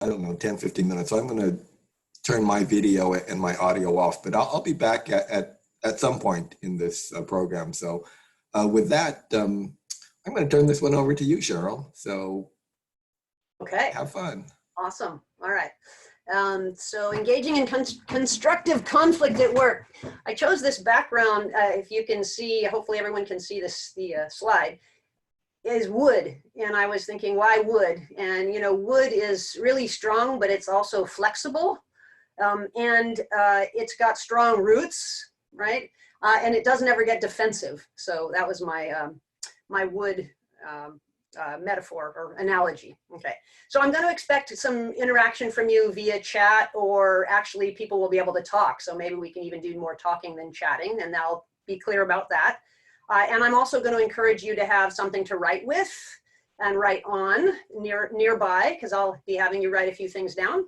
I don't know, 10, 15 minutes. So I'm going to turn my video and my audio off, but I'll be back at some point in this program. So with that, I'm going to turn this one over to you, Cheryl. So okay, have fun. Awesome. All right. So engaging in constructive conflict at work. I chose this background, if you can see, hopefully everyone can see this, the slide, is wood. And I was thinking, why wood? And you know, wood is really strong, but it's also flexible. And it's got strong roots, right? And it doesn't ever get defensive. So that was my, my wood metaphor or analogy. Okay, so I'm going to expect some interaction from you via chat, or actually people will be able to talk. So maybe we can even do more talking than chatting, and I'll be clear about that. And I'm also going to encourage you to have something to write with and write on nearby, because I'll be having you write a few things down.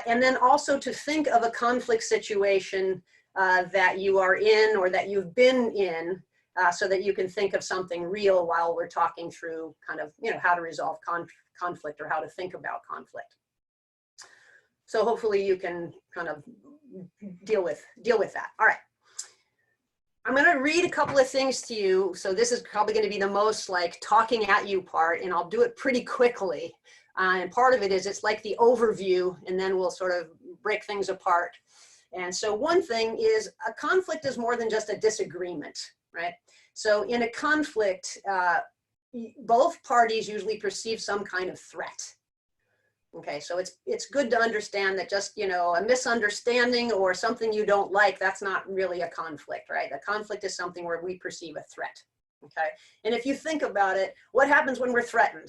And then also to think of a conflict situation that you are in or that you've been in, so that you can think of something real while we're talking through kind of, you know, how to resolve conflict or how to think about conflict. So hopefully you can kind of deal with that. All right. I'm going to read a couple of things to you. So this is probably going to be the most like talking at you part, and I'll do it pretty quickly. And part of it is it's like the overview, and then we'll sort of break things apart. And so one thing is a conflict is more than just a disagreement. Right? So in a conflict, both parties usually perceive some kind of threat. Okay, so it's good to understand that just, you know, a misunderstanding or something you don't like, that's not really a conflict, right? A conflict is something where we perceive a threat. Okay, and if you think about it, what happens when we're threatened?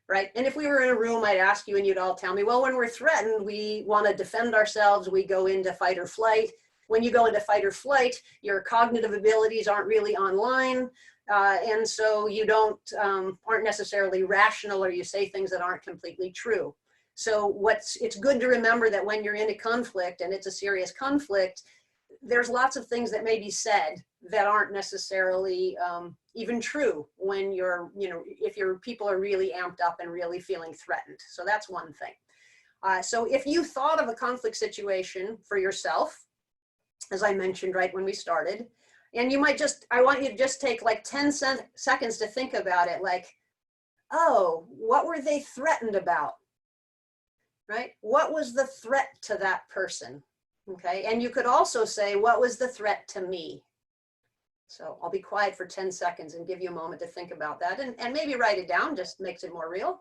Right? And if we were in a room, I'd ask you and you'd all tell me, well, when we're threatened, we want to defend ourselves, we go into fight or flight. When you go into fight or flight, your cognitive abilities aren't really online, and so you aren't necessarily rational, or you say things that aren't completely true. So it's good to remember that when you're in a conflict, and it's a serious conflict, there's lots of things that may be said that aren't necessarily even true when you're, you know, if your people are really amped up and really feeling threatened. So that's one thing. So if you thought of a conflict situation for yourself, as I mentioned right when we started, and you might just, I want you to just take like 10 seconds to think about it, like, oh, what were they threatened about? Right? What was the threat to that person? Okay, and you could also say, what was the threat to me? So I'll be quiet for 10 seconds and give you a moment to think about that, and maybe write it down, just makes it more real.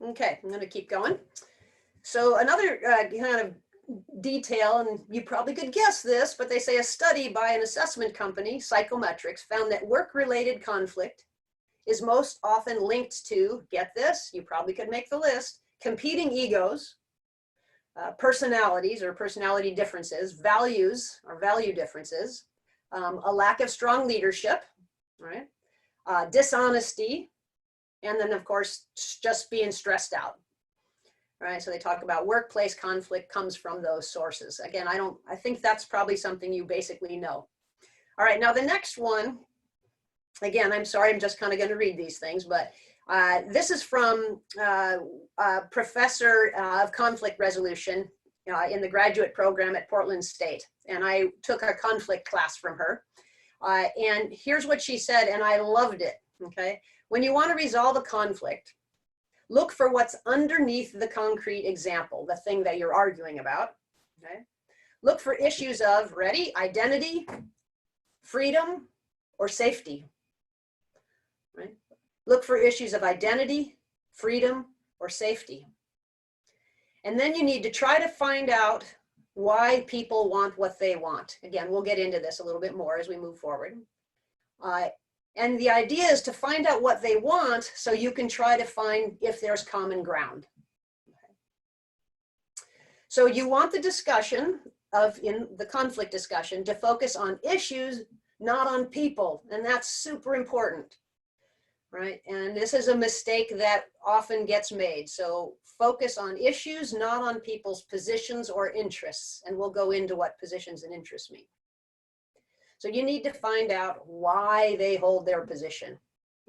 Okay, I'm going to keep going. So another kind of detail, and you probably could guess this, but they say a study by an assessment company, Psychometrics, found that work-related conflict is most often linked to, get this, you probably could make the list, competing egos, personalities or personality differences, values or value differences, a lack of strong leadership, right? Dishonesty, and then of course, just being stressed out. Right, so they talk about workplace conflict comes from those sources. Again, I think that's probably something you basically know. All right, now the next one, again, I'm sorry, I'm just kind of going to read these things, but this is from a professor of conflict resolution in the graduate program at Portland State. And I took a conflict class from her. And here's what she said, and I loved it, okay? When you want to resolve a conflict, look for what's underneath the concrete example, the thing that you're arguing about, okay? Look for issues of, ready, identity, freedom, or safety, right? Look for issues of identity, freedom, or safety. And then you need to try to find out why people want what they want. Again, we'll get into this a little bit more as we move forward. And the idea is to find out what they want so you can try to find if there's common ground. Okay. So you want the discussion in the conflict discussion to focus on issues, not on people. And that's super important. right? And this is a mistake that often gets made. So focus on issues, not on people's positions or interests. And we'll go into what positions and interests mean. So you need to find out why they hold their position.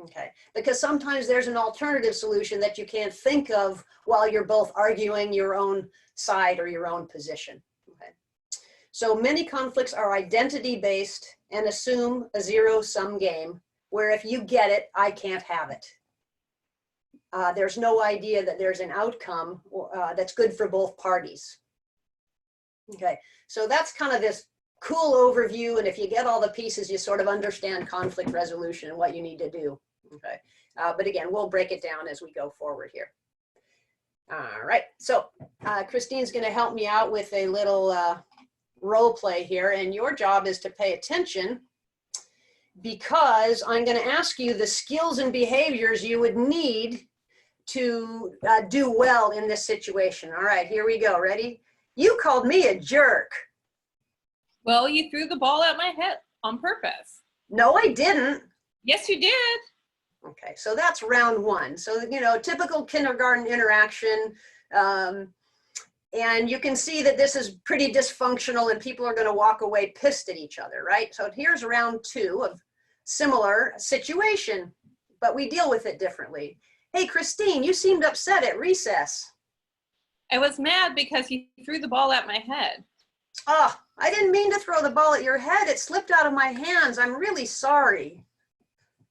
Okay, because sometimes there's an alternative solution that you can't think of while you're both arguing your own side or your own position. Okay, so many conflicts are identity-based and assume a zero-sum game, where if you get it, I can't have it. There's no idea that there's an outcome that's good for both parties. Okay, so that's kind of this cool overview, and if you get all the pieces, you sort of understand conflict resolution and what you need to do. Okay, but again, we'll break it down as we go forward here. All right, so Christine's going to help me out with a little role play here, and your job is to pay attention, because I'm going to ask you the skills and behaviors you would need to do well in this situation. All right, here we go. Ready? You called me a jerk. Well, you threw the ball at my head on purpose. No, I didn't. Yes, you did. Okay, so that's round one. So, you know, typical kindergarten interaction. And you can see that this is pretty dysfunctional and people are going to walk away pissed at each other, right? So here's round two of similar situation, but we deal with it differently. Hey, Christine, you seemed upset at recess. I was mad because you threw the ball at my head. Oh, I didn't mean to throw the ball at your head. It slipped out of my hands. I'm really sorry.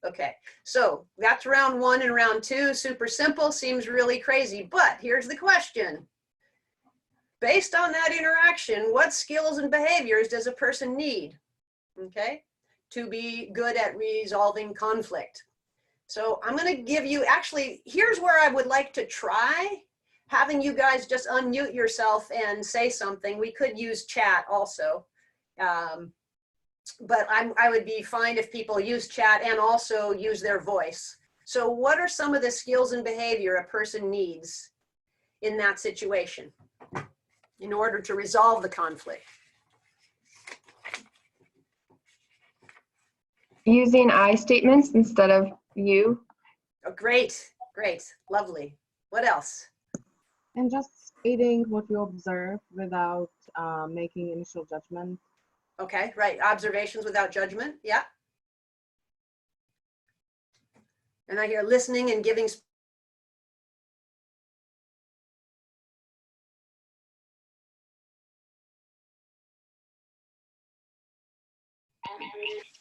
Okay, so that's round one and round two. Super simple, seems really crazy, but here's the question. Based on that interaction, what skills and behaviors does a person need, okay, to be good at resolving conflict? So I'm going to give you, actually, here's where I would like to try having you guys just unmute yourself and say something. We could use chat also. But I would be fine if people use chat and also use their voice. So what are some of the skills and behavior a person needs in that situation in order to resolve the conflict? Using I statements instead of you. Oh, great, great, lovely. What else? And just stating what you observe without making initial judgment. Okay, right, observations without judgment, yeah. And I hear listening and giving.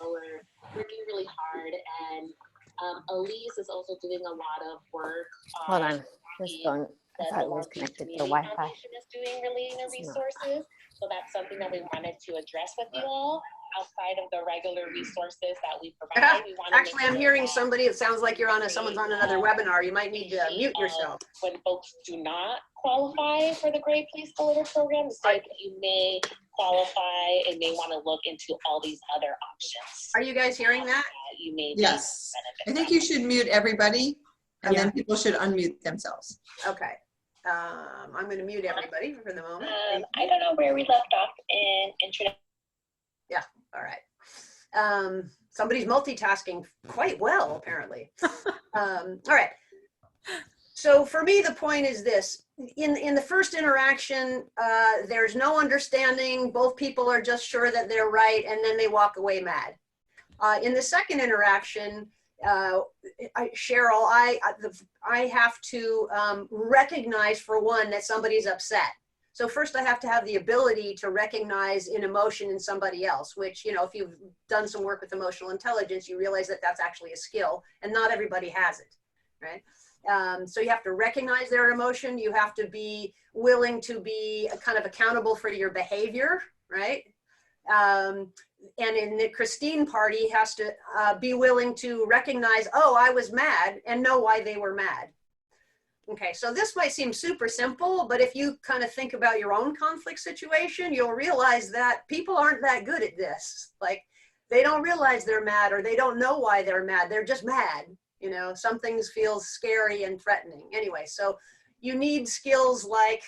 We're working really hard, and Elise is also doing a lot of work. Hold on, this phone, I thought it was connected to Wi-Fi. Foundation is doing relating to resources, so that's something that we wanted to address with you all outside of the regular resources that we provide. We want Actually, I'm hearing somebody. It sounds like you're on someone's on another webinar. You might need to mute yourself. When folks do not qualify for the Great Place to Live program, so you may qualify and may want to look into all these other options. Are you guys hearing that? You may Yes. I think you should mute everybody, and then people should unmute themselves. Okay. I'm going to mute everybody for the moment. I don't know where we left off in introduction. Yeah, all right. Somebody's multitasking quite well, apparently. All right. So for me, the point is this. In the first interaction, there's no understanding. Both people are just sure that they're right, and then they walk away mad. In the second interaction, Cheryl, I have to recognize, for one, that somebody's upset. So first I have to have the ability to recognize an emotion in somebody else, which, you know, if you've done some work with emotional intelligence, you realize that that's actually a skill, and not everybody has it, right? So you have to recognize their emotion. You have to be willing to be kind of accountable for your behavior, right? And in the Christine party has to be willing to recognize, oh, I was mad, and know why they were mad. Okay, so this might seem super simple, but if you kind of think about your own conflict situation, you'll realize that people aren't that good at this. Like, they don't realize they're mad, or they don't know why they're mad. They're just mad. You know, some things feel scary and threatening. Anyway, so you need skills like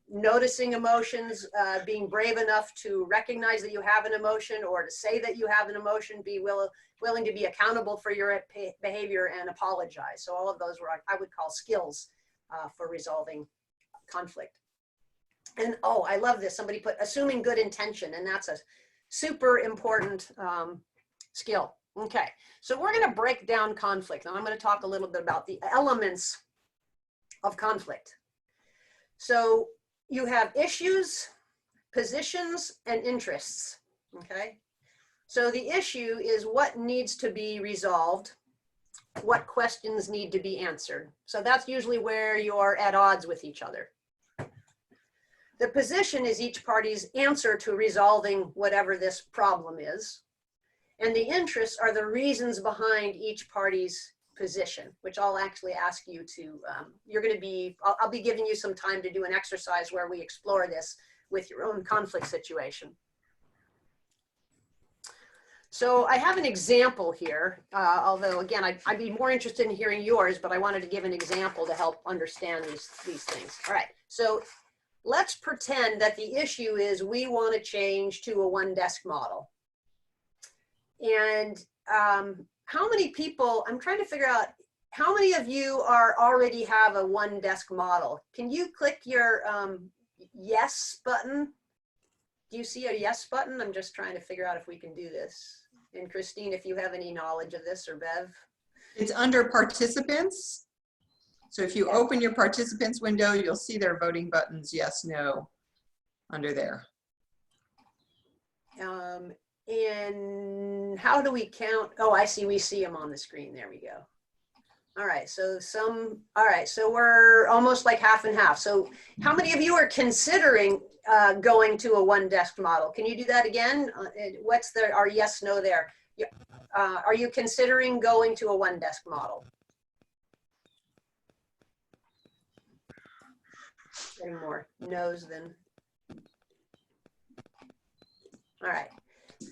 noticing emotions, being brave enough to recognize that you have an emotion or to say that you have an emotion, be willing to be accountable for your behavior and apologize. So all of those were, I would call skills for resolving conflict. And oh, I love this. Somebody put assuming good intention, and that's a super important skill. Okay, so we're going to break down conflict, and I'm going to talk a little bit about the elements of conflict. So you have issues, positions, and interests, okay? So the issue is what needs to be resolved, what questions need to be answered. So that's usually where you're at odds with each other. The position is each party's answer to resolving whatever this problem is. And the interests are the reasons behind each party's position, which I'll actually ask you to, I'll be giving you some time to do an exercise where we explore this with your own conflict situation. So I have an example here, although again, I'd be more interested in hearing yours, but I wanted to give an example to help understand these things. All right, so let's pretend that the issue is we want to change to a one desk model. And how many people, I'm trying to figure out how many of you already have a one desk model. Can you click your yes button? Do you see a yes button? I'm just trying to figure out if we can do this. And Christine, if you have any knowledge of this, or Bev. It's under participants. So if you open your participants window, you'll see their voting buttons, yes, no, under there. And how do we count? Oh, I see, we see them on the screen. There we go. All right, so so we're almost like half and half. So how many of you are considering going to a one desk model? Can you do that again? What's our yes, no there? Are you considering going to a one desk model? Getting more no's than. All right.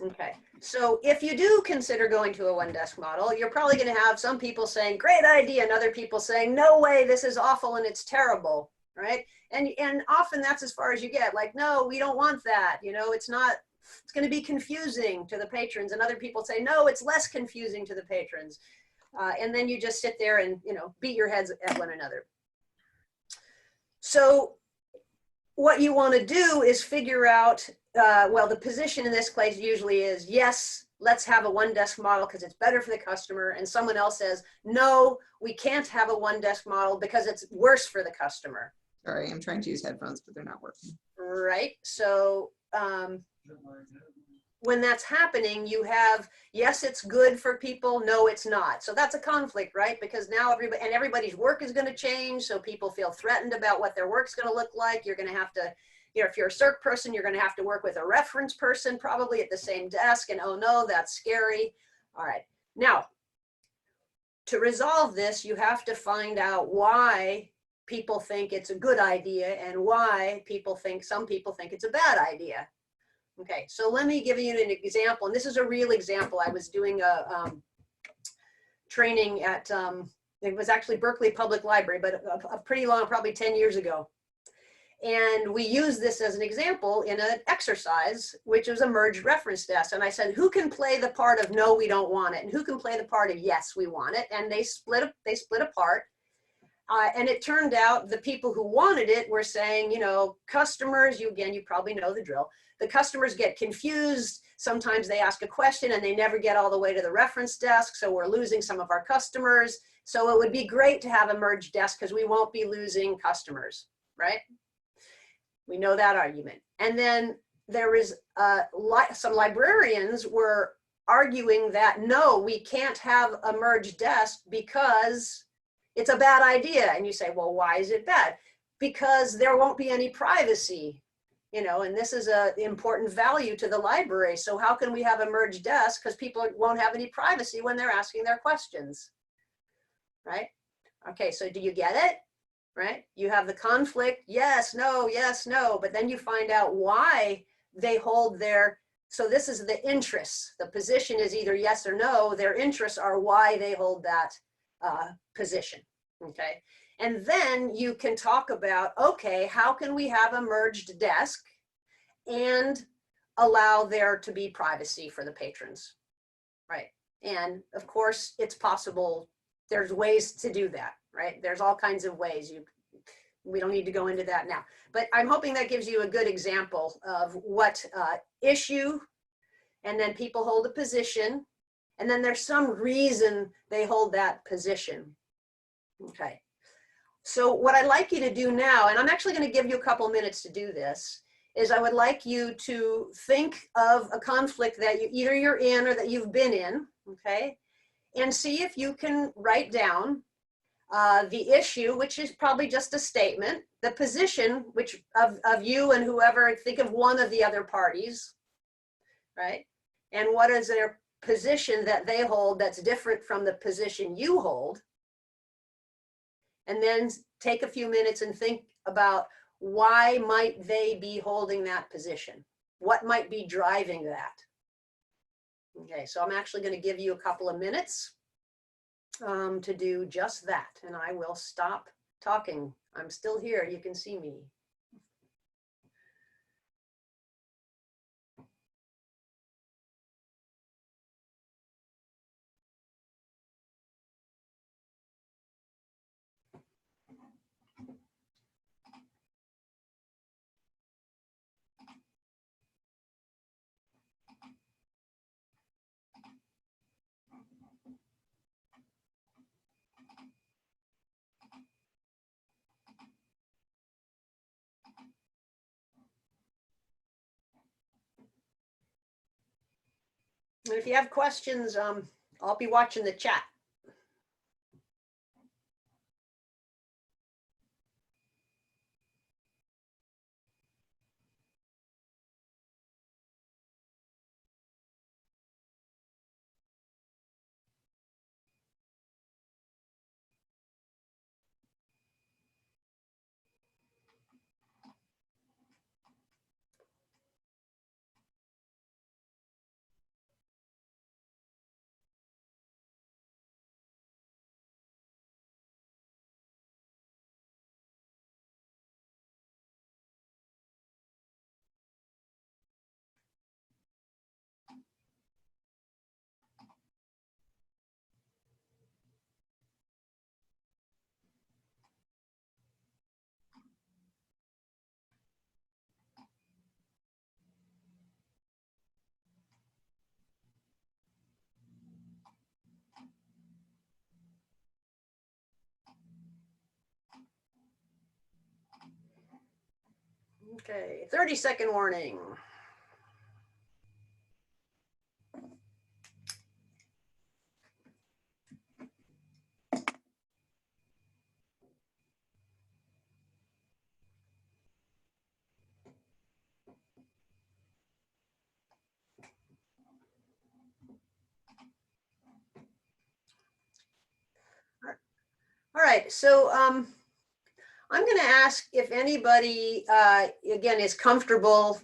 Okay, so if you do consider going to a one desk model, you're probably going to have some people saying, great idea, and other people saying, no way, this is awful and it's terrible, right? And often that's as far as you get, like, no, we don't want that. You know, it's not, it's going to be confusing to the patrons. And other people say, no, it's less confusing to the patrons. And then you just sit there and, you know, beat your heads at one another. So what you want to do is figure out, well, the position in this case usually is, yes, let's have a one desk model because it's better for the customer. And someone else says, no, we can't have a one desk model because it's worse for the customer. Sorry, I'm trying to use headphones, but they're not working. Right. So when that's happening, you have, yes, it's good for people. No, it's not. So that's a conflict, right? Because now everybody's work is going to change. So people feel threatened about what their work's going to look like. You're going to have to, you know, if you're a circ person, you're going to have to work with a reference person, probably at the same desk. And oh no, that's scary. All right. Now, to resolve this, you have to find out why people think it's a good idea and why some people think it's a bad idea. Okay, so let me give you an example, and this is a real example. I was doing a training at, it was actually Berkeley Public Library, but a pretty long, probably 10 years ago. And we used this as an example in an exercise, which was a merged reference desk. And I said, who can play the part of no, we don't want it? And who can play the part of yes, we want it? And they split apart. And it turned out the people who wanted it were saying, you know, customers, you probably know the drill. The customers get confused. Sometimes they ask a question and they never get all the way to the reference desk. So we're losing some of our customers. So it would be great to have a merged desk because we won't be losing customers, right? We know that argument. And then there is some librarians were arguing that, no, we can't have a merged desk because it's a bad idea. And you say, well, why is it bad? Because there won't be any privacy. You know, and this is an important value to the library. So how can we have a merged desk? Because people won't have any privacy when they're asking their questions, right? Okay, so do you get it, right? You have the conflict, yes, no, but then you find out why they hold their, so this is the interests. The position is either yes or no. Their interests are why they hold that position, okay? And then you can talk about, okay, how can we have a merged desk and allow there to be privacy for the patrons, right? And of course, it's possible, there's ways to do that, right? There's all kinds of ways. We don't need to go into that now, but I'm hoping that gives you a good example of what issue, and then people hold a position, and then there's some reason they hold that position. Okay. So what I'd like you to do now, and I'm actually going to give you a couple minutes to do this, is I would like you to think of a conflict that either you're in or that you've been in, okay? And see if you can write down the issue, which is probably just a statement, the position, which of you and whoever, think of one of the other parties, right? And what is their position that they hold that's different from the position you hold? And then take a few minutes and think about why might they be holding that position? What might be driving that? Okay, so I'm actually going to give you a couple of minutes to do just that, and I will stop talking. I'm still here, you can see me. And if you have questions, I'll be watching the chat. Okay, 30-second warning. All right, so I'm going to ask if anybody, again, is comfortable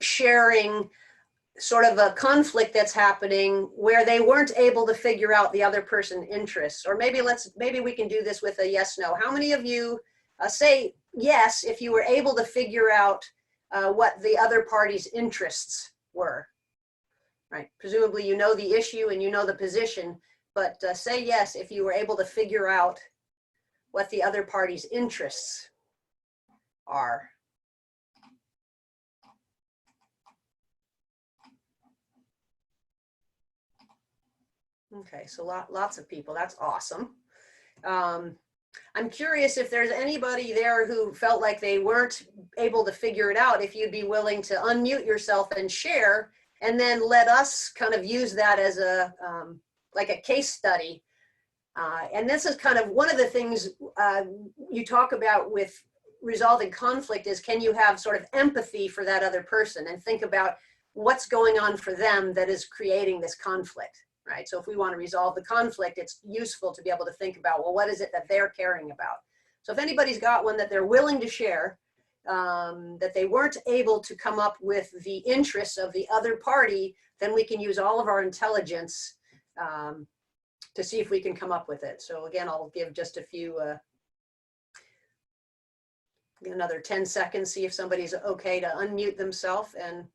sharing sort of a conflict that's happening where they weren't able to figure out the other person's interests. Or maybe we can do this with a yes, no. How many of you say yes if you were able to figure out what the other party's interests were? Right, presumably you know the issue and you know the position, but say yes if you were able to figure out what the other party's interests are. Okay, so lots of people, that's awesome. I'm curious if there's anybody there who felt like they weren't able to figure it out, if you'd be willing to unmute yourself and share, and then let us kind of use that as a, like a case study. And this is kind of one of the things you talk about with resolving conflict is, can you have sort of empathy for that other person and think about what's going on for them that is creating this conflict, right? So if we want to resolve the conflict, it's useful to be able to think about, well, what is it that they're caring about? So if anybody's got one that they're willing to share, that they weren't able to come up with the interests of the other party, then we can use all of our intelligence to see if we can come up with it. So again, I'll give just a few Another 10 seconds, see if somebody's okay to unmute themselves, and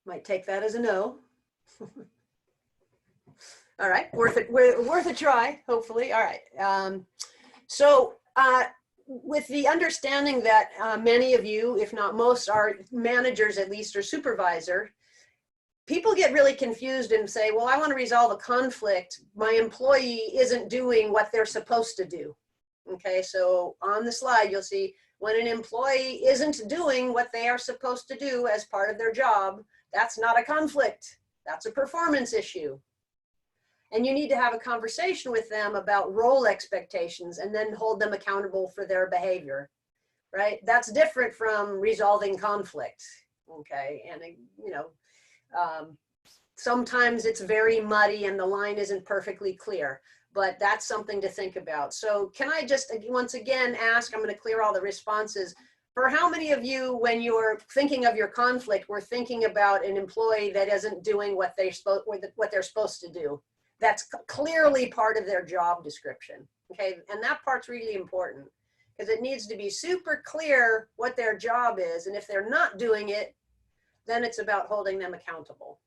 might take that as a no. All right, worth a try, hopefully. All right. So with the understanding that many of you, if not most, are managers at least or supervisor, people get really confused and say, well, I want to resolve a conflict. My employee isn't doing what they're supposed to do. Okay, so on the slide, you'll see when an employee isn't doing what they are supposed to do as part of their job, that's not a conflict. That's a performance issue. And you need to have a conversation with them about role expectations and then hold them accountable for their behavior, right? That's different from resolving conflict, okay? And, you know, sometimes it's very muddy and the line isn't perfectly clear, but that's something to think about. So can I just once again ask, I'm going to clear all the responses. For how many of you, when you're thinking of your conflict, were thinking about an employee that isn't doing what they're supposed to do? That's clearly part of their job description, okay? And that part's really important because it needs to be super clear what their job is. And if they're not doing it, then it's about holding them accountable.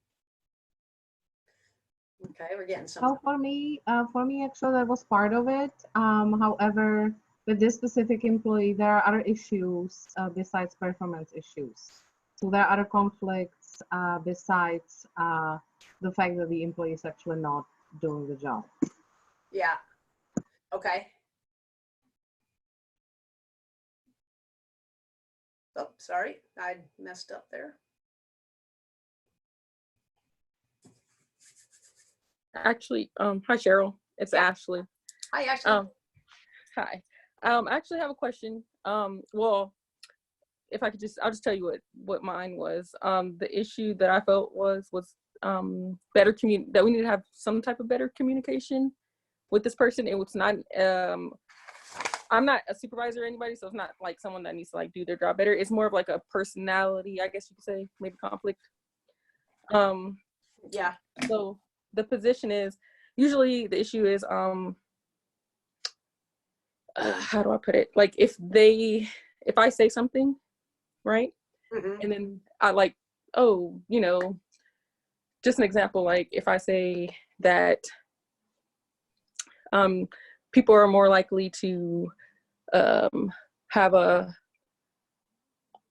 Okay, we're getting So something. for me, actually, that was part of it. However, with this specific employee, there are other issues besides performance issues. So there are other conflicts besides the fact that the employee is actually not doing the job. Yeah, okay. Oh, sorry, I messed up there. Actually, hi Cheryl, it's Ashley. Hi, Ashley. Hi. I actually have a question. Well, if I could I'll just tell you what mine was. The issue that I felt was that we need to have some type of better communication with this person. It was not, I'm not a supervisor or anybody, so it's not like someone that needs to like do their job better. It's more of like a personality, I guess you could say, maybe conflict. Yeah. So the position is, usually the issue is, how do I put it? Like if I say something, right? Mm-hmm. And then I like, oh, you know, just an example, like if I say that people are more likely to have a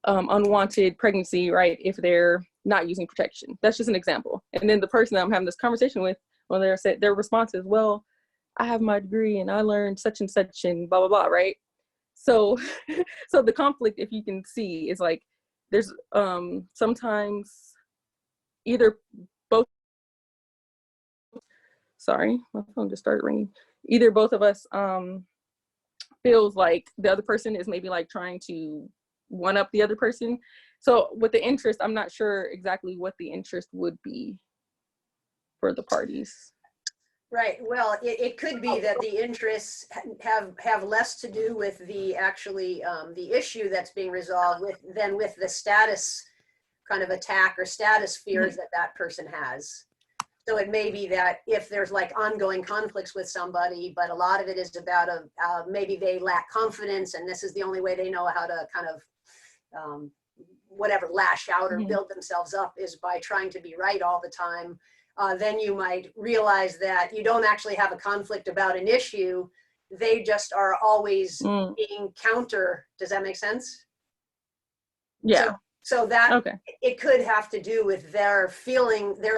unwanted pregnancy, right, if they're not using protection. That's just an example. And then the person that I'm having this conversation with, when their response is, well, I have my degree and I learned such and such and blah, blah, blah, right? So, so the conflict, if you can see, is like, there's sometimes either both, sorry, my phone just started ringing. Either both of us feels like the other person is maybe like trying to one up the other person. So with the interest, I'm not sure exactly what the interest would be for the parties. Right. Well, it could be that the interests have less to do with the actually the issue that's being resolved than with the status kind of attack or status fears that person has. So it may be that if there's like ongoing conflicts with somebody, but a lot of it is about maybe they lack confidence and this is the only way they know how to kind of whatever, lash out or build themselves up is by trying to be right all the time. Then you might realize that you don't actually have a conflict about an issue. They just are always being counter. Does that make sense? Yeah. So that okay. It could have to do with their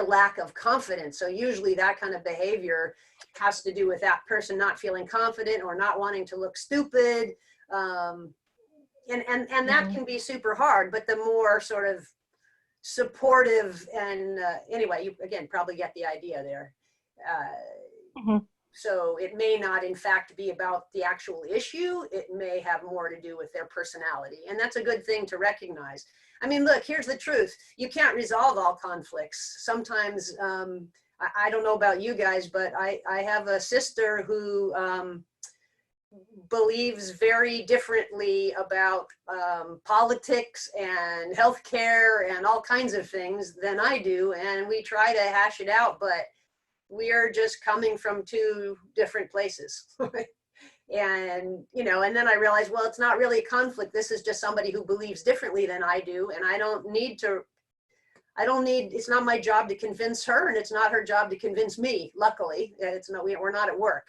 lack of confidence. So usually that kind of behavior has to do with that person not feeling confident or not wanting to look stupid. And that can be super hard, but the more sort of supportive and anyway, you again probably get the idea there. So it may not in fact be about the actual issue. It may have more to do with their personality, and that's a good thing to recognize. I mean, look, here's the truth. You can't resolve all conflicts. Sometimes, I don't know about you guys, but I have a sister who believes very differently about politics and healthcare and all kinds of things than I do. And we try to hash it out, but We are just coming from two different places. And, you know, and then I realized, well, it's not really a conflict. This is just somebody who believes differently than I do. And I don't need, it's not my job to convince her, and it's not her job to convince me. Luckily, it's not, we're not at work,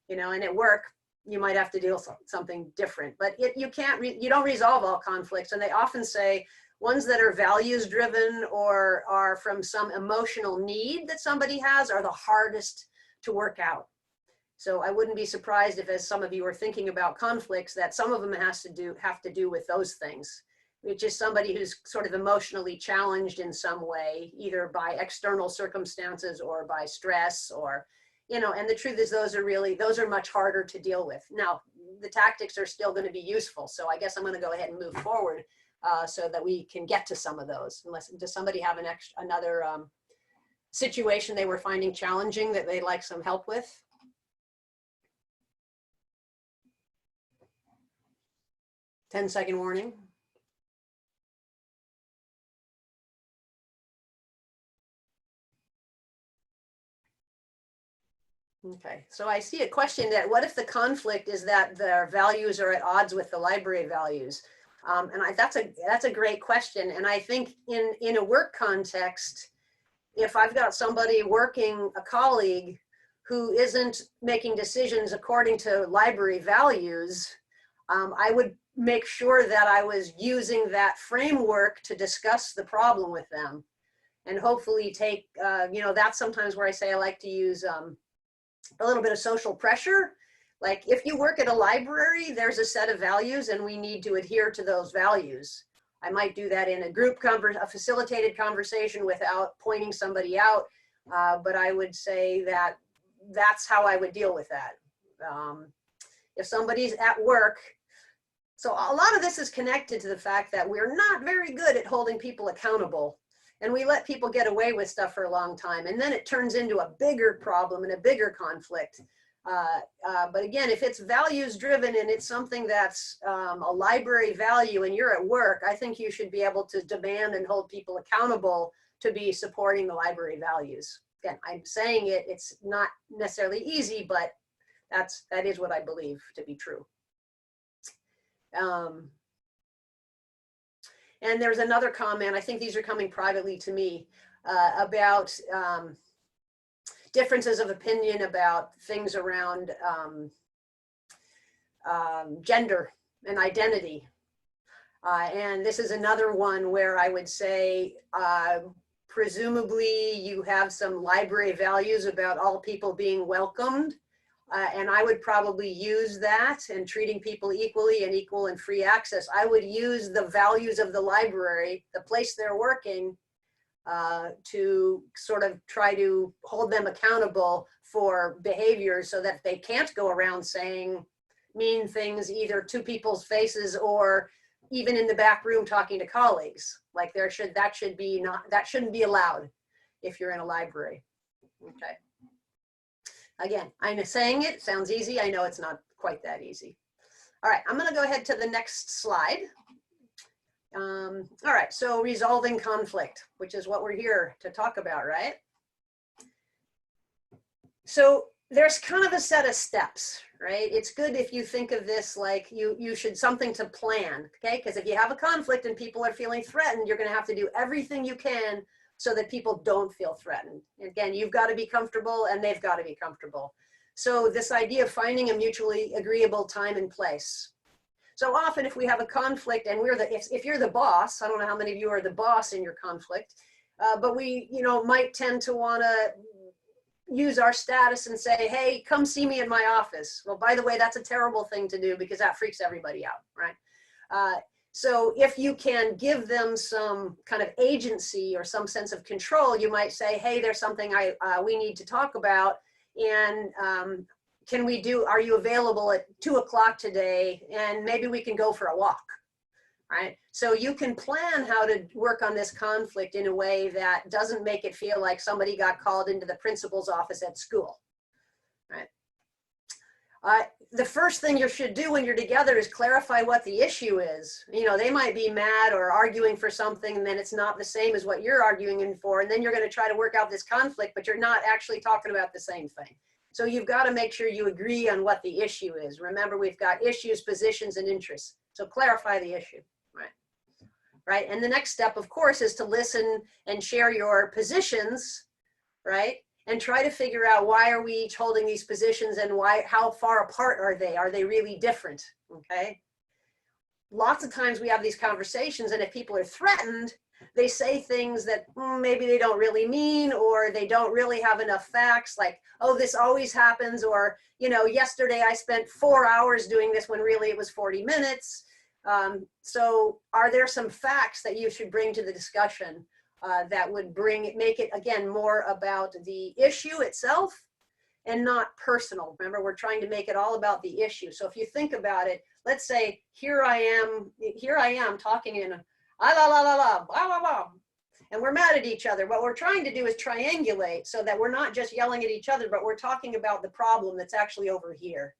you know, and at work, you might have to deal with something different, but you don't resolve all conflicts. And they often say ones that are values driven or are from some emotional need that somebody has are the hardest to work out. So I wouldn't be surprised if, as some of you are thinking about conflicts, that some of them have to do with those things, which is somebody who's sort of emotionally challenged in some way, either by external circumstances or by stress, or, you know, and the truth is those are much harder to deal with. Now, the tactics are still going to be useful. So I guess I'm going to go ahead and move forward so that we can get to some of those. Does somebody have another situation they were finding challenging that they'd like some help with? Ten-second warning. Okay, so I see a question that what if the conflict is that their values are at odds with the library values? That's a great question. And I think in a work context, if I've got somebody working, a colleague who isn't making decisions according to library values, I would make sure that I was using that framework to discuss the problem with them, and hopefully take, you know, that's sometimes where I say I like to use a little bit of social pressure. Like if you work at a library, there's a set of values and we need to adhere to those values. I might do that in a group a facilitated conversation without pointing somebody out, but I would say that that's how I would deal with that. If somebody's at work, so a lot of this is connected to the fact that we're not very good at holding people accountable. And we let people get away with stuff for a long time. And then it turns into a bigger problem and a bigger conflict. But again, if it's values driven and it's something that's a library value and you're at work, I think you should be able to demand and hold people accountable to be supporting the library values. Again, I'm saying it's not necessarily easy, but that is what I believe to be true. And there's another comment, I think these are coming privately to me, about differences of opinion about things around gender and identity. And this is another one where I would say, presumably you have some library values about all people being welcomed. And I would probably use that, and treating people equally and equal and free access. I would use the values of the library, the place they're working, to sort of try to hold them accountable for behaviors so that they can't go around saying mean things either to people's faces or even in the back room talking to colleagues. Like that shouldn't be allowed if you're in a library. Okay. Again, I'm saying it sounds easy. I know it's not quite that easy. All right, I'm going to go ahead to the next slide. All right, so resolving conflict, which is what we're here to talk about, right? So there's kind of a set of steps, right? It's good if you think of this like you should something to plan, okay? Because if you have a conflict and people are feeling threatened, you're going to have to do everything you can so that people don't feel threatened. Again, you've got to be comfortable and they've got to be comfortable. So this idea of finding a mutually agreeable time and place. So often if we have a conflict and if you're the boss, I don't know how many of you are the boss in your conflict, but we, you know, might tend to want to use our status and say, hey, come see me in my office. Well, by the way, that's a terrible thing to do because that freaks everybody out, right? So if you can give them some kind of agency or some sense of control, you might say, hey, there's something we need to talk about. And are you available at 2 o'clock today? And maybe we can go for a walk, right? So you can plan how to work on this conflict in a way that doesn't make it feel like somebody got called into the principal's office at school, right? The first thing you should do when you're together is clarify what the issue is. You know, they might be mad or arguing for something, and then it's not the same as what you're arguing for. And then you're going to try to work out this conflict, but you're not actually talking about the same thing. So you've got to make sure you agree on what the issue is. Remember, we've got issues, positions, and interests. So clarify the issue, right? Right. And the next step, of course, is to listen and share your positions, right? And try to figure out, why are we each holding these positions, and why, how far apart are they? Are they really different? Okay. Lots of times we have these conversations, and if people are threatened, they say things that maybe they don't really mean, or they don't really have enough facts, like, oh, this always happens, or, you know, yesterday I spent 4 hours doing this when really it was 40 minutes. So are there some facts that you should bring to the discussion that would make it, again, more about the issue itself and not personal? Remember, we're trying to make it all about the issue. So if you think about it, let's say here I am talking in a la la la la blah blah blah, and we're mad at each other. What we're trying to do is triangulate so that we're not just yelling at each other, but we're talking about the problem that's actually over here,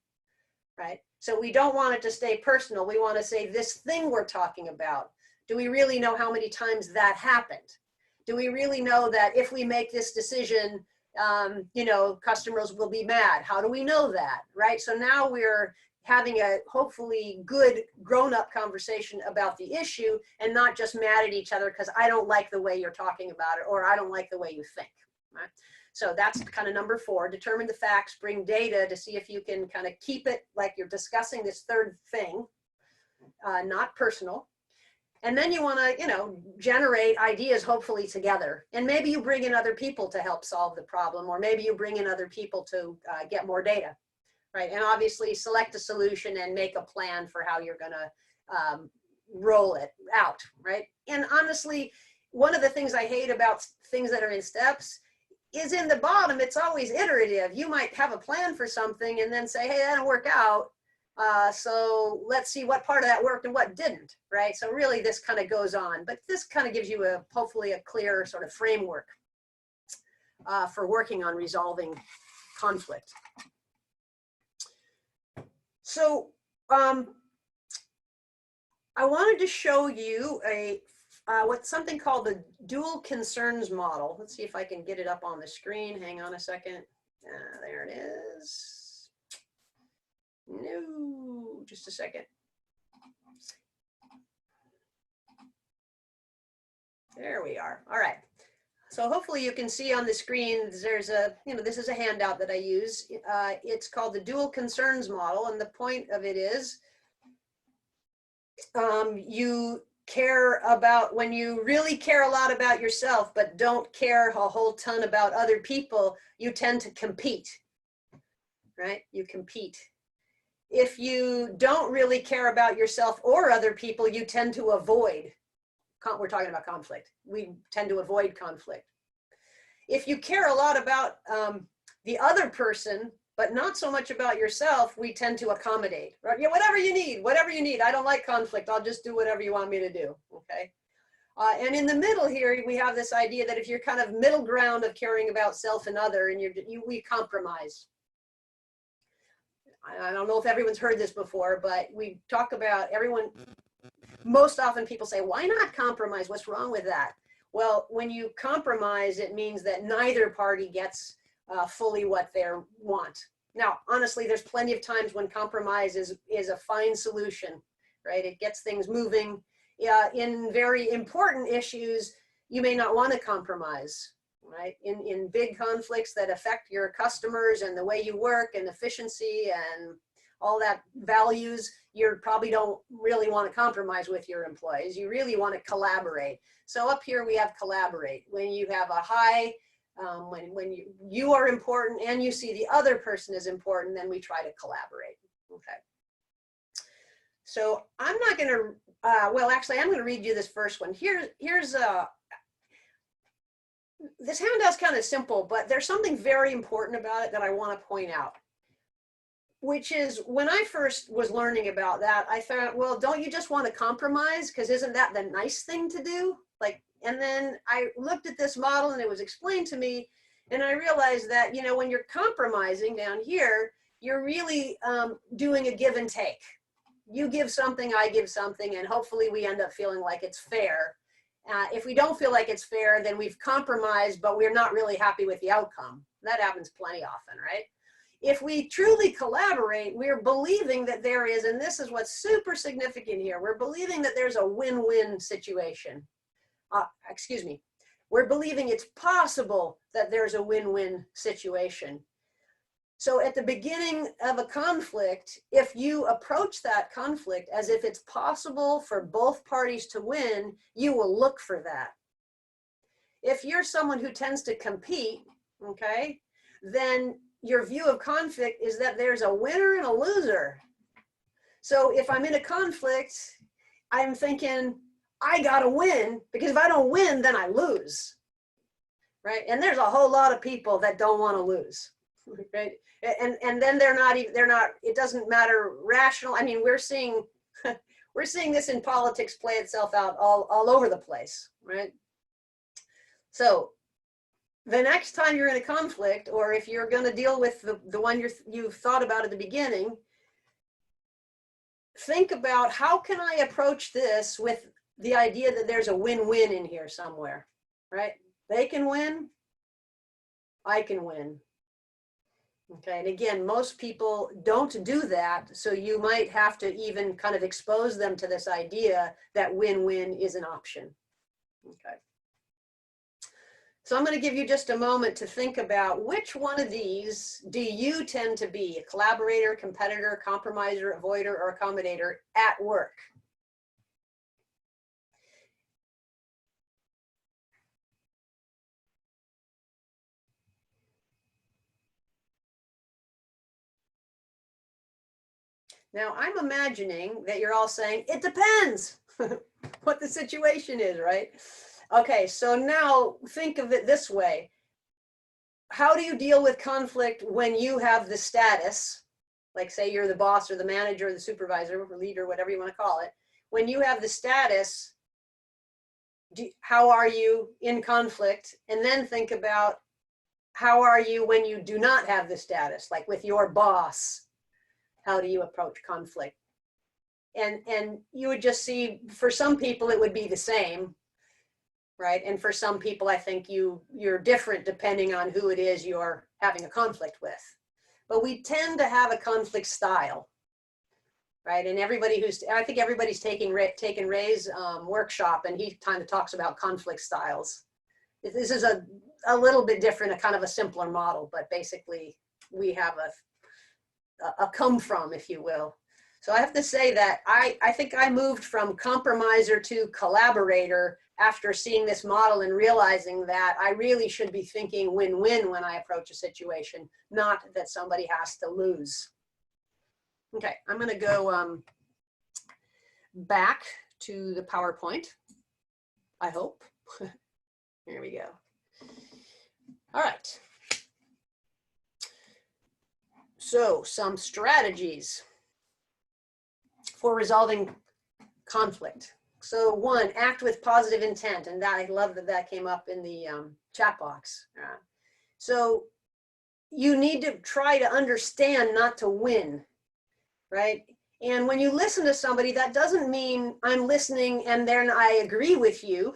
right? So we don't want it to stay personal. We want to say, this thing we're talking about, do we really know how many times that happened? Do we really know that if we make this decision, you know, customers will be mad? How do we know that, right? So now we're having a hopefully good grown-up conversation about the issue, and not just mad at each other because I don't like the way you're talking about it, or I don't like the way you think, right? So that's kind of number 4. Determine the facts, bring data to see if you can kind of keep it like you're discussing this third thing, not personal. And then you want to, you know, generate ideas, hopefully together. And maybe you bring in other people to help solve the problem, or maybe you bring in other people to get more data, right? And obviously select a solution and make a plan for how you're going to roll it out, right? And honestly, one of the things I hate about things that are in steps is in the bottom, it's always iterative. You might have a plan for something and then say, hey, that didn't work out. So let's see what part of that worked and what didn't, right? So really this kind of goes on, but this kind of gives you hopefully a clear sort of framework for working on resolving conflict. So I wanted to show you what's something called the dual concerns model. Let's see if I can get it up on the screen. Hang on a second. There it is. No, just a second. There we are. All right. So hopefully you can see on the screen, there's a, you know, this is a handout that I use. It's called the dual concerns model. And the point of it is you care about, when you really care a lot about yourself, but don't care a whole ton about other people, you tend to compete, right? You compete. If you don't really care about yourself or other people, you tend to avoid. We're talking about conflict. We tend to avoid conflict. If you care a lot about the other person, but not so much about yourself, we tend to accommodate. Right? Yeah, whatever you need, whatever you need. I don't like conflict. I'll just do whatever you want me to do. Okay. And in the middle here, we have this idea that if you're kind of middle ground of caring about self and other, and we compromise. I don't know if everyone's heard this before, but we talk about most often people say, why not compromise? What's wrong with that? Well, when you compromise, it means that neither party gets fully what they want. Now, honestly, there's plenty of times when compromise is a fine solution, right? It gets things moving. In very important issues, you may not want to compromise, right? In big conflicts that affect your customers and the way you work and efficiency and all that values, you probably don't really want to compromise with your employees. You really want to collaborate. So up here we have collaborate. When you have a high, when you are important and you see the other person is important, then we try to collaborate. Okay. So I'm not going to, well, actually, I'm going to read you this first one. Here's this handout's kind of simple, but there's something very important about it that I want to point out, which is when I first was learning about that, I thought, well, don't you just want to compromise? Because isn't that the nice thing to do? Like, and then I looked at this model and it was explained to me, and I realized that, you know, when you're compromising down here, you're really doing a give and take. You give something, I give something, and hopefully we end up feeling like it's fair. If we don't feel like it's fair, then we've compromised, but we're not really happy with the outcome. That happens plenty often, right? If we truly collaborate, we're believing that there is, and this is what's super significant here, we're believing that there's a win-win situation. Excuse me. We're believing it's possible that there's a win-win situation. So at the beginning of a conflict, if you approach that conflict as if it's possible for both parties to win, you will look for that. If you're someone who tends to compete, okay, then your view of conflict is that there's a winner and a loser. So if I'm in a conflict, I'm thinking, I gotta win, because if I don't win, then I lose, right? And there's a whole lot of people that don't wanna lose, right? And then they're not, it doesn't matter rational. I mean, we're seeing this in politics play itself out all over the place, right? So the next time you're in a conflict, or if you're going to deal with the one you've thought about at the beginning, think about, how can I approach this with the idea that there's a win-win in here somewhere, right? They can win, I can win. Okay, and again, most people don't do that, so you might have to even kind of expose them to this idea that win-win is an option. Okay. So I'm going to give you just a moment to think about which one of these do you tend to be: a collaborator, competitor, compromiser, avoider, or accommodator at work. Now I'm imagining that you're all saying, it depends what the situation is, right? Okay, so now think of it this way. How do you deal with conflict when you have the status, like say you're the boss or the manager or the supervisor or leader, whatever you want to call it. When you have the status, how are you in conflict? And then think about, how are you when you do not have the status, like with your boss? How do you approach conflict? And you would just see, for some people it would be the same, right? And for some people, I think you're different depending on who it is you're having a conflict with. But we tend to have a conflict style, right? And I think everybody's taken Ray's workshop, and he kind of talks about conflict styles. This is a little bit different, a kind of a simpler model, but basically we have a come from, if you will. So I have to say that I think I moved from compromiser to collaborator after seeing this model and realizing that I really should be thinking win-win when I approach a situation, not that somebody has to lose. Okay, I'm going to go back to the PowerPoint, I hope. Here we go. All right. So some strategies for resolving conflict. So one, act with positive intent. And that, I love that came up in the chat box. So you need to try to understand, not to win, right? And when you listen to somebody, that doesn't mean I'm listening and then I agree with you,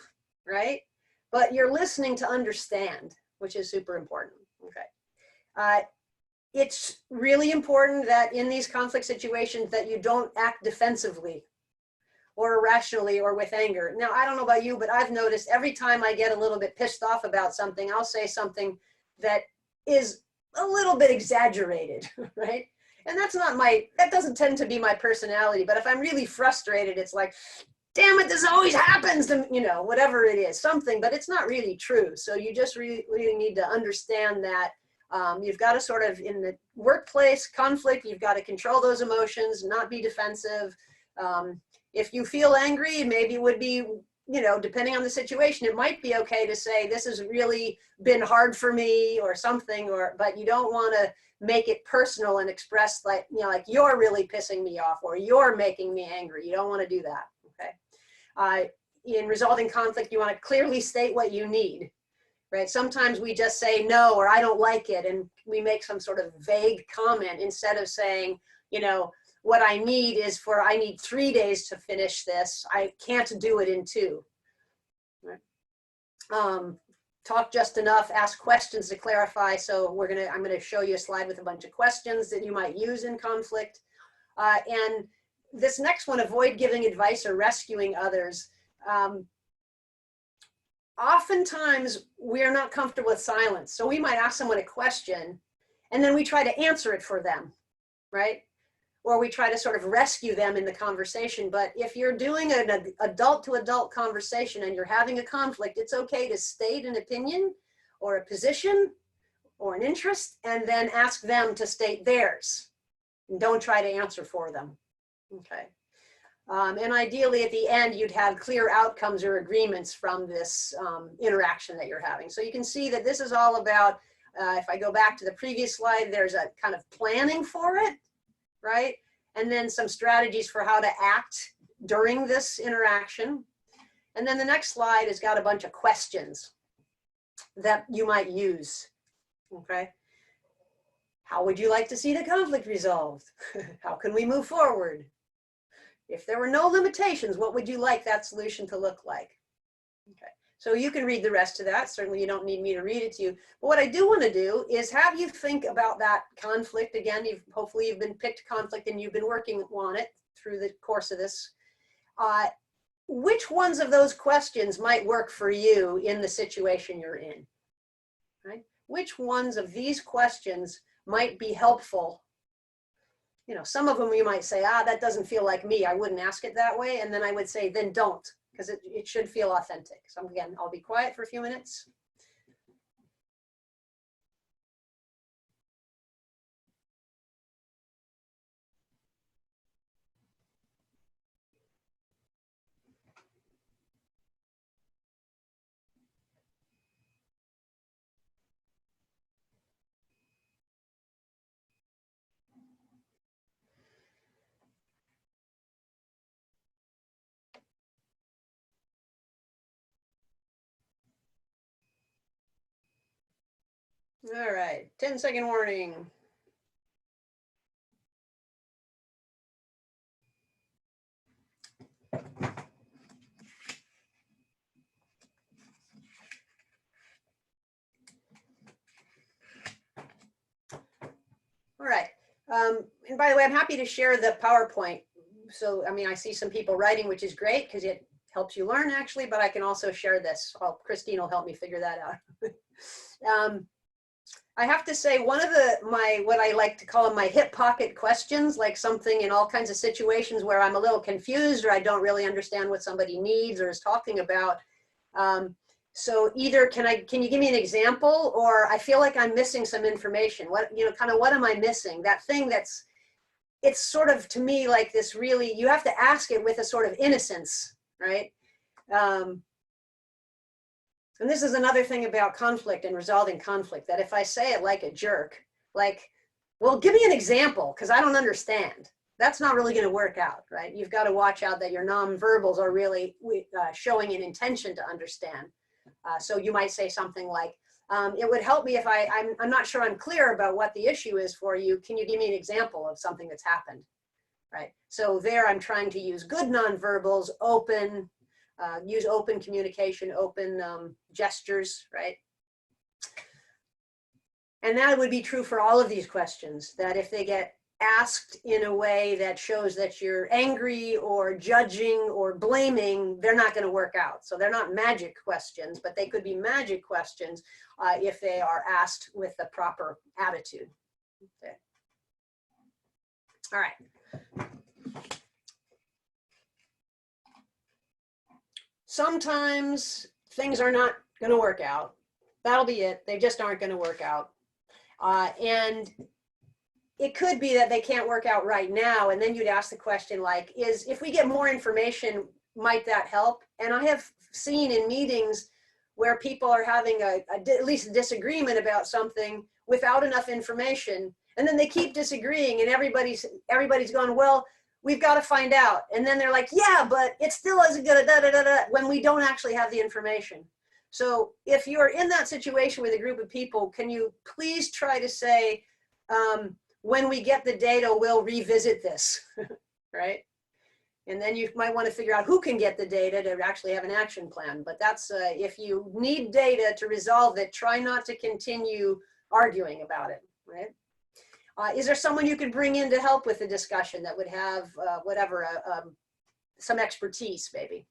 right? But you're listening to understand, which is super important, okay? It's really important that in these conflict situations that you don't act defensively or irrationally or with anger. Now, I don't know about you, but I've noticed every time I get a little bit pissed off about something, I'll say something that is a little bit exaggerated, right? And that doesn't tend to be my personality, but if I'm really frustrated, it's like, damn it, this always happens to, whatever it is, something, but it's not really true. So you just really need to understand that you've got to sort of, in the workplace conflict, you've got to control those emotions, not be defensive. If you feel angry, maybe it would be, depending on the situation, it might be okay to say, this has really been hard for me or something, but you don't want to make it personal and express like you're really pissing me off or you're making me angry. You don't want to do that, okay? In resolving conflict, you want to clearly state what you need. right? Sometimes we just say no, or I don't like it, and we make some sort of vague comment instead of saying, you know, what I need is I need 3 days to finish this. I can't do it in 2. Right? Talk just enough, ask questions to clarify. So I'm gonna show you a slide with a bunch of questions that you might use in conflict. And this next one, avoid giving advice or rescuing others. Oftentimes we're not comfortable with silence. So we might ask someone a question and then we try to answer it for them, right? Or we try to sort of rescue them in the conversation. But if you're doing an adult to adult conversation and you're having a conflict, it's okay to state an opinion or a position or an interest and then ask them to state theirs. And don't try to answer for them, okay? And ideally at the end, you'd have clear outcomes or agreements from this interaction that you're having. So you can see that this is all about, if I go back to the previous slide, there's a kind of planning for it, right? And then some strategies for how to act during this interaction. And then the next slide has got a bunch of questions that you might use, okay? How would you like to see the conflict resolved? How can we move forward? If there were no limitations, what would you like that solution to look like? Okay, so you can read the rest of that. Certainly you don't need me to read it to you. But what I do want to do is have you think about that conflict. Again, hopefully you've been picked conflict and you've been working on it through the course of this. Which ones of those questions might work for you in the situation you're in? Right? Which ones of these questions might be helpful? You know, some of them you might say, that doesn't feel like me. I wouldn't ask it that way. And then I would say, then don't, because it should feel authentic. So again, I'll be quiet for a few minutes. All right, 10-second warning. All right, and by the way, I'm happy to share the PowerPoint. So, I mean, I see some people writing, which is great because it helps you learn actually, but I can also share this. Christine will help me figure that out. I have to say one of what I like to call them my hip pocket questions, like something in all kinds of situations where I'm a little confused or I don't really understand what somebody needs or is talking about. So either can you give me an example, or I feel like I'm missing some information. What am I missing? That thing it's sort of, to me, like this really, you have to ask it with a sort of innocence, right? And this is another thing about conflict and resolving conflict, that if I say it like a jerk, like, well, give me an example, because I don't understand. That's not really going to work out, right? You've got to watch out that your nonverbals are really showing an intention to understand. So you might say something like, it would help me if I'm not sure I'm clear about what the issue is for you. Can you give me an example of something that's happened, right? So there I'm trying to use good nonverbals, open, use open communication, open gestures, right? And that would be true for all of these questions, that if they get asked in a way that shows that you're angry or judging or blaming, they're not going to work out. So they're not magic questions, but they could be magic questions if they are asked with the proper attitude. Okay. All right. Sometimes things are not going to work out. That'll be it. They just aren't going to work out. And it could be that they can't work out right now. And then you'd ask the question like, if we get more information, might that help? And I have seen in meetings where people are having at least a disagreement about something without enough information. And then they keep disagreeing and everybody's going, well, we've got to find out. And then they're like, yeah, but it still isn't good, when we don't actually have the information. So if you're in that situation with a group of people, can you please try to say, when we get the data, we'll revisit this, right? And then you might want to figure out who can get the data to actually have an action plan. But that's, if you need data to resolve it, try not to continue arguing about it, right? Is there someone you could bring in to help with the discussion that would have some expertise maybe?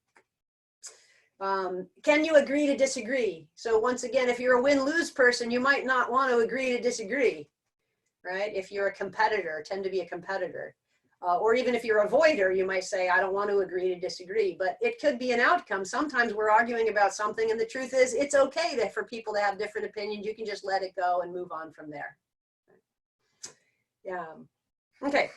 Can you agree to disagree? So once again, if you're a win-lose person, you might not want to agree to disagree, right? If you're a competitor, tend to be a competitor. Or even if you're a avoider, you might say, I don't want to agree to disagree, but it could be an outcome. Sometimes we're arguing about something and the truth is it's okay for people to have different opinions. You can just let it go and move on from there. Yeah. Okay.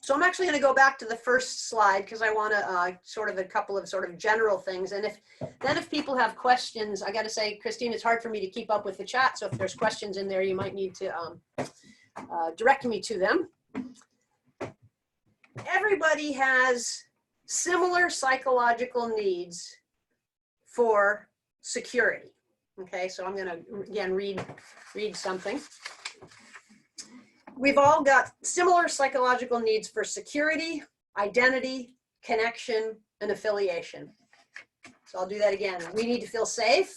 So I'm actually going to go back to the first slide because I want to sort of a couple of sort of general things. And if people have questions, I got to say, Christine, it's hard for me to keep up with the chat. So if there's questions in there, you might need to direct me to them. Everybody has similar psychological needs for security. Okay, so I'm going to again read something. We've all got similar psychological needs for security, identity, connection, and affiliation. So I'll do that again. We need to feel safe.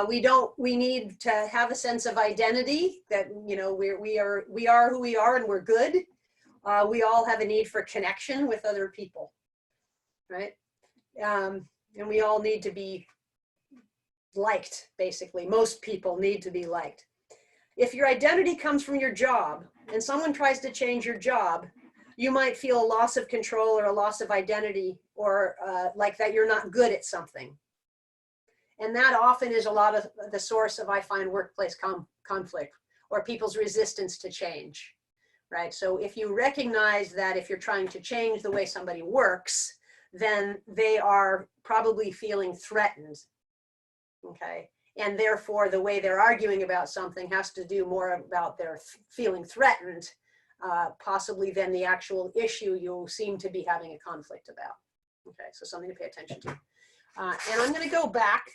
We need to have a sense of identity that, you know, we are who we are and we're good. We all have a need for connection with other people, right? And we all need to be liked, basically. Most people need to be liked. If your identity comes from your job and someone tries to change your job, you might feel a loss of control or a loss of identity or like that you're not good at something. And that often is a lot of the source of, I find, workplace conflict or people's resistance to change, right? So if you recognize that if you're trying to change the way somebody works, then they are probably feeling threatened, okay? And therefore, the way they're arguing about something has to do more about their feeling threatened, possibly than the actual issue you seem to be having a conflict about. Okay, so something to pay attention to. And I'm going to go back.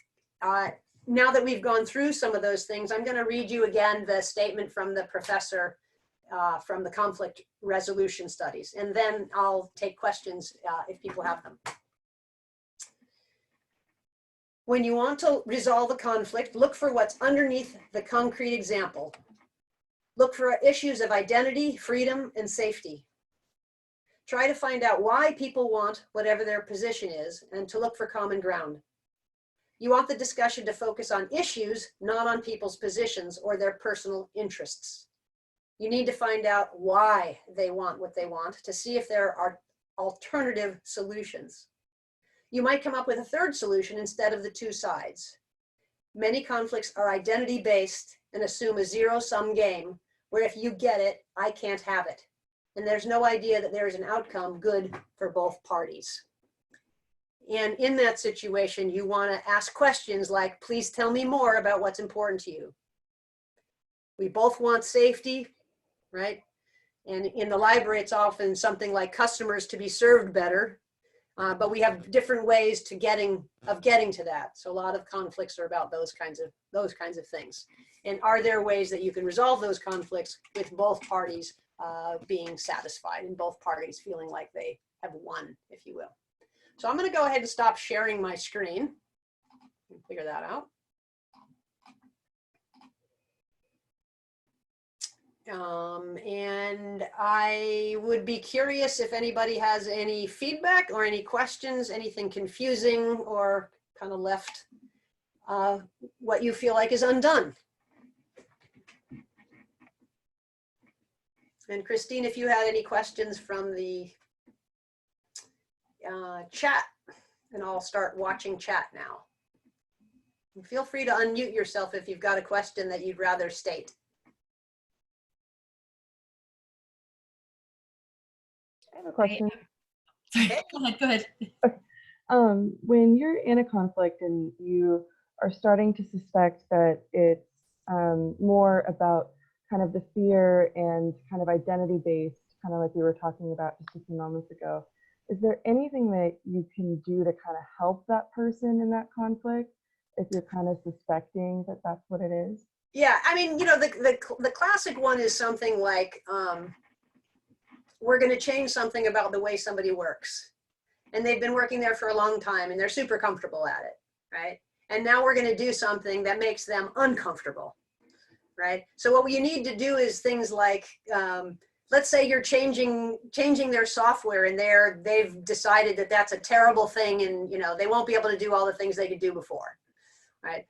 Now that we've gone through some of those things, I'm going to read you again the statement from the professor from the conflict resolution studies. And then I'll take questions if people have them. When you want to resolve a conflict, look for what's underneath the concrete example. Look for issues of identity, freedom, and safety. Try to find out why people want whatever their position is and to look for common ground. You want the discussion to focus on issues, not on people's positions or their personal interests. You need to find out why they want what they want to see if there are alternative solutions. You might come up with a third solution instead of the two sides. Many conflicts are identity-based and assume a zero-sum game where if you get it, I can't have it. And there's no idea that there is an outcome good for both parties. And in that situation, you want to ask questions like, please tell me more about what's important to you. We both want safety, right? And in the library, it's often something like customers to be served better. But we have different ways to getting to that. So a lot of conflicts are about those kinds of things. And are there ways that you can resolve those conflicts with both parties being satisfied and both parties feeling like they have won, if you will? So I'm going to go ahead and stop sharing my screen and figure that out. And I would be curious if anybody has any feedback or any questions, anything confusing or kind of left what you feel like is undone. And Christine, if you had any questions from the chat, and I'll start watching chat now. And feel free to unmute yourself if you've got a question that you'd rather state. I have a question. Sorry, go ahead. When you're in a conflict and you are starting to suspect that it's more about kind of the fear and kind of identity-based, kind of like we were talking about just a few moments ago, is there anything that you can do to kind of help that person in that conflict? if you're kind of suspecting that that's what it is? Yeah, I mean, the classic one is something like, we're going to change something about the way somebody works. And they've been working there for a long time and they're super comfortable at it, right? And now we're going to do something that makes them uncomfortable, right? So what you need to do is things like, let's say you're changing their software and they've decided that that's a terrible thing and they won't be able to do all the things they could do before, right?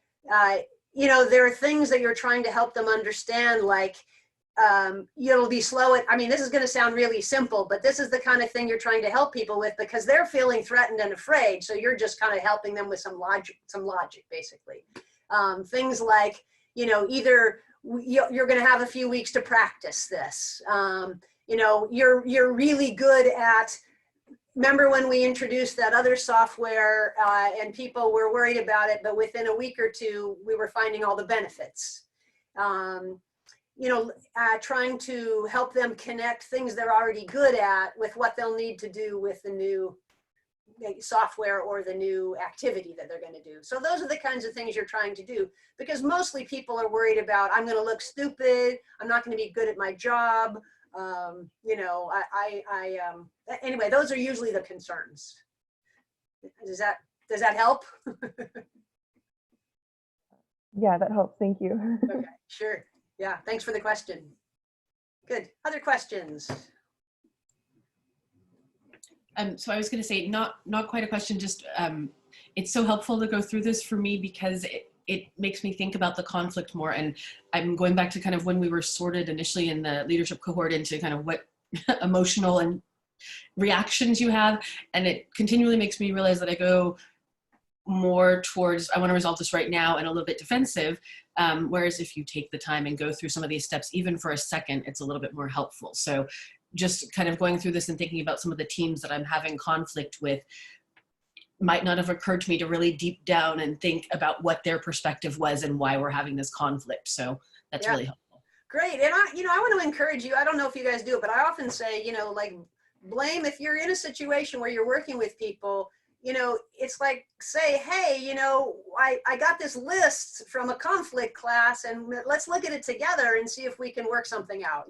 There are things that you're trying to help them understand, like you'll be slow at, I mean, this is going to sound really simple, but this is the kind of thing you're trying to help people with because they're feeling threatened and afraid. So you're just kind of helping them with some logic, basically. Things like, either you're going to have a few weeks to practice this. You're really good at, remember when we introduced that other software and people were worried about it, but within a week or two, we were finding all the benefits. Trying to help them connect things they're already good at with what they'll need to do with the new software or the new activity that they're going to do. So those are the kinds of things you're trying to do, because mostly people are worried about, I'm going to look stupid, I'm not going to be good at my job. Anyway, those are usually the concerns. Does that help? Yeah, that helps. Thank you. Okay, sure. Yeah, thanks for the question. Good. Other questions? So I was going to say, not quite a question, just it's so helpful to go through this for me because it makes me think about the conflict more. And I'm going back to kind of when we were sorted initially in the leadership cohort into kind of what emotional and reactions you have. And it continually makes me realize that I go more towards, I want to resolve this right now, and a little bit defensive. Whereas if you take the time and go through some of these steps, even for a second, it's a little bit more helpful. So just kind of going through this and thinking about some of the teams that I'm having conflict with might not have occurred to me to really deep down and think about what their perspective was and why we're having this conflict. So that's really helpful. Great. And I want to encourage you. I don't know if you guys do it, but I often say, blame, if you're in a situation where you're working with people, it's like, say, hey, I got this list from a conflict class and let's look at it together and see if we can work something out,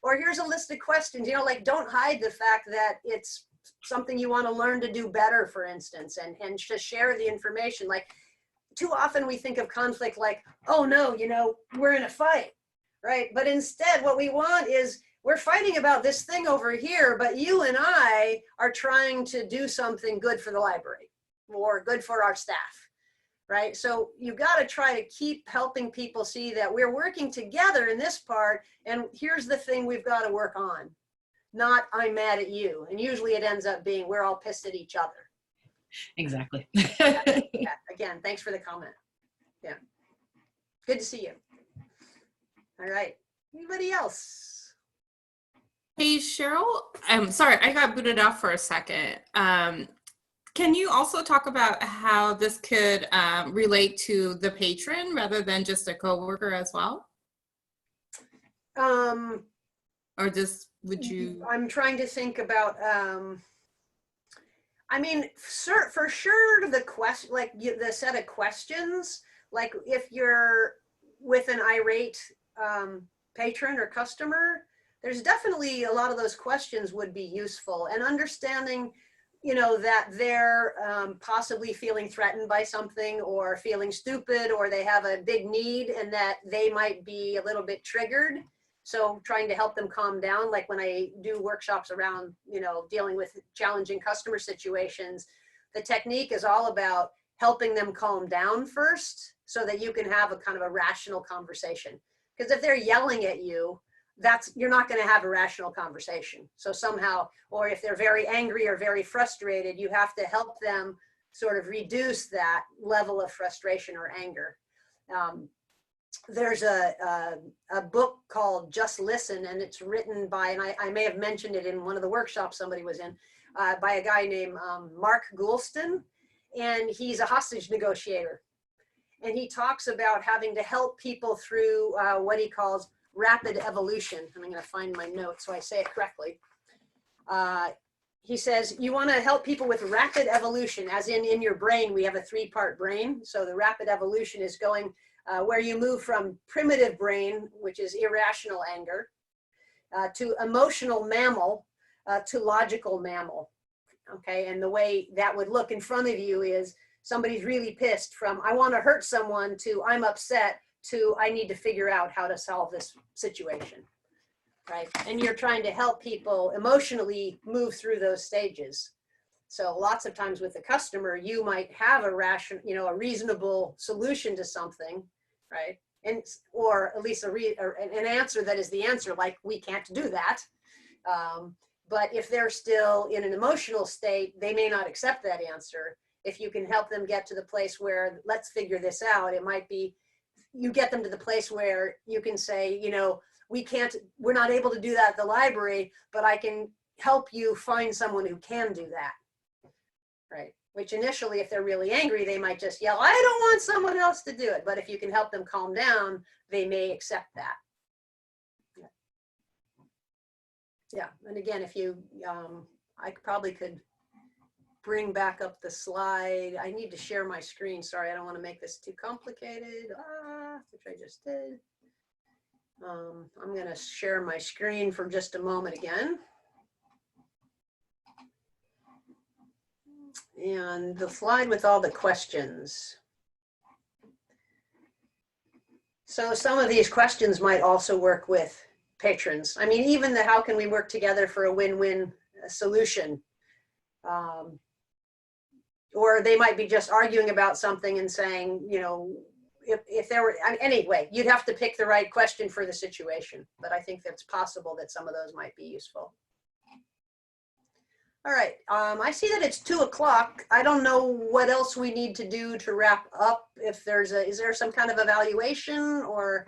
or here's a list of questions, don't hide the fact that it's something you want to learn to do better, for instance, and just share the information. Like, too often we think of conflict like, oh no, we're in a fight, right? But instead what we want is, we're fighting about this thing over here, but you and I are trying to do something good for the library or good for our staff, right? So you got to try to keep helping people see that we're working together in this part, and here's the thing we've got to work on, not I'm mad at you. And usually it ends up being we're all pissed at each other. Exactly. Yeah. Again, thanks for the comment. Yeah. Good to see you. All right. Anybody else? Hey, Cheryl, I'm sorry, I got booted off for a second. Can you also talk about how this could relate to the patron rather than just a coworker as well? Or just, would you? I'm trying to think about, I mean, for sure, the question, like the set of questions, like if you're with an irate patron or customer, there's definitely a lot of those questions would be useful, and understanding, that they're possibly feeling threatened by something or feeling stupid, or they have a big need and that they might be a little bit triggered. So trying to help them calm down, like when I do workshops around, dealing with challenging customer situations, the technique is all about helping them calm down first so that you can have a kind of a rational conversation. Because if they're yelling at you, you're not going to have a rational conversation. So somehow, or if they're very angry or very frustrated, you have to help them sort of reduce that level of frustration or anger. There's a book called Just Listen, and it's written by, and I may have mentioned it in one of the workshops somebody was in, by a guy named Mark Goulston, and he's a hostage negotiator. And he talks about having to help people through what he calls rapid evolution. And I'm going to find my notes so I say it correctly. he says, you want to help people with rapid evolution, as in your brain, we have a 3-part brain. So the rapid evolution is going where you move from primitive brain, which is irrational anger, to emotional mammal, to logical mammal. Okay, and the way that would look in front of you is somebody's really pissed from I want to hurt someone to I'm upset to I need to figure out how to solve this situation, right? And you're trying to help people emotionally move through those stages. So lots of times with the customer, you might have a a reasonable solution to something, right? And or at least an answer that is the answer, like we can't do that. But if they're still in an emotional state, they may not accept that answer. If you can help them get to the place where let's figure this out, it might be you get them to the place where you can say, we're not able to do that at the library, but I can help you find someone who can do that, right? Which initially, if they're really angry, they might just yell, I don't want someone else to do it. But if you can help them calm down, they may accept that. Yeah, and again, if you, I probably could bring back up the slide. I need to share my screen. Sorry, I don't want to make this too complicated, which I just did. I'm going to share my screen for just a moment again. And the slide with all the questions. So some of these questions might also work with patrons. I mean, even the how can we work together for a win-win solution? Or they might be just arguing about something and saying, if there were, anyway, you'd have to pick the right question for the situation. But I think that's possible that some of those might be useful. All right, I see that it's 2 o'clock. I don't know what else we need to do to wrap up. If there's is there some kind of evaluation or?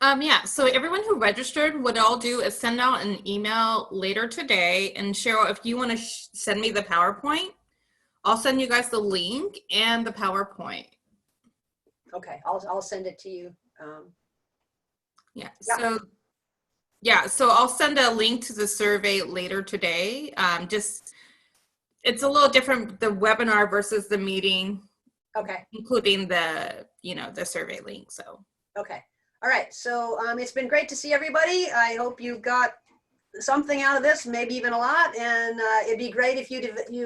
Yeah, so everyone who registered, what I'll do is send out an email later today. And Cheryl, if you want to send me the PowerPoint, I'll send you guys the link and the PowerPoint. Okay, I'll send it to you. Yeah, so I'll send a link to the survey later today. It's a little different, the webinar versus the meeting. Okay. Including the, the survey link, so. Okay. All right, so it's been great to see everybody. I hope you got something out of this, maybe even a lot, and it'd be great if you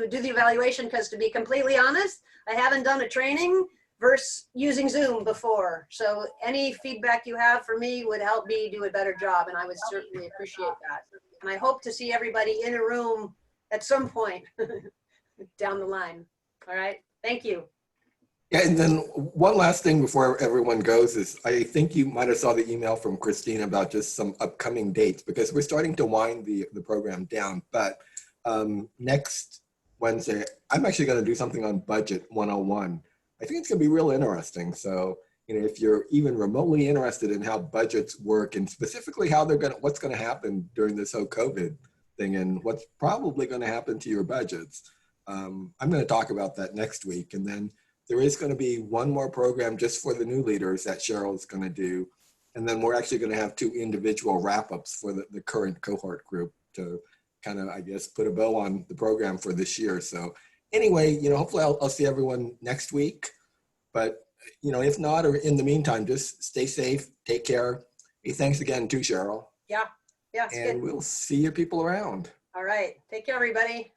do the evaluation, because to be completely honest, I haven't done a training versus using Zoom before. So any feedback you have for me would help me do a better job, and I would certainly appreciate that. And I hope to see everybody in a room at some point down the line. All right, thank you. Yeah, and then one last thing before everyone goes is I think you might have saw the email from Christina about just some upcoming dates, because we're starting to wind the program down. But next Wednesday, I'm actually going to do something on Budget 101. I think it's going to be real interesting. So, if you're even remotely interested in how budgets work and specifically how what's going to happen during this whole COVID thing and what's probably going to happen to your budgets, I'm going to talk about that next week. And then there is going to be one more program just for the new leaders that Cheryl's going to do. And then we're actually going to have 2 individual wrap-ups for the current cohort group to kind of, I guess, put a bow on the program for this year. So anyway, hopefully I'll see everyone next week. But, if not, or in the meantime, just stay safe, take care. Hey, thanks again too, Cheryl. Yeah, and good. We'll see you people around. All right, take care, everybody.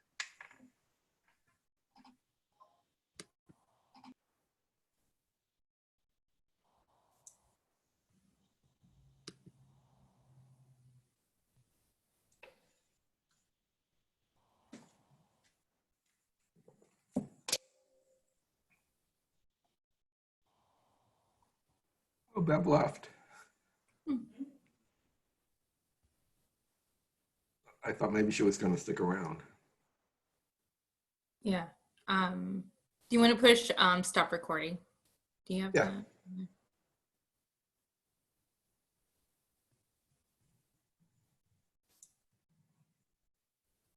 Oh, Bev left. I thought maybe she was going to stick around. Yeah. Do you want to push stop recording? Do you have that?